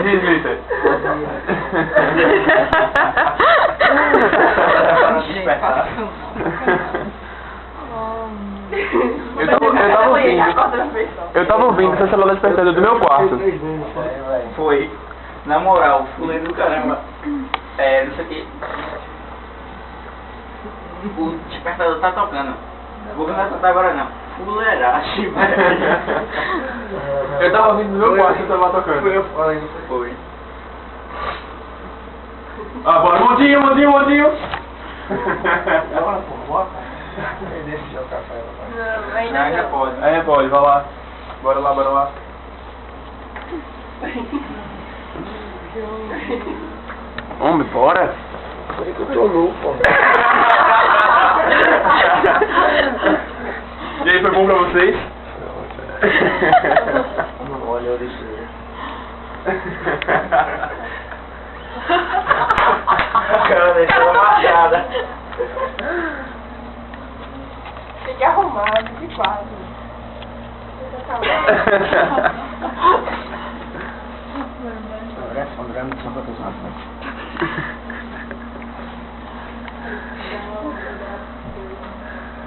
Deslize. Eu tava ouvindo essa celular despertando do meu quarto. Foi. Na moral, fuleiro do caramba. É, não sei o que. O despertador tá tocando. Vou cantar agora não. Fuleiragem, velho. Eu tava ouvindo do meu quarto e tava tocando. Foi. Ah, bora, Mondinho. Bora, pô, bora. Deixa eu jogar café. Não, ainda Já não. pode. É, pode, vai lá. Bora lá. Homem, bora. Eu tô louco, pô. E aí, foi bom pra vocês? Não, olha, eu deixei. Cara, deixou uma marcada. Tem que arrumar, de quase. André, não precisa fazer nada.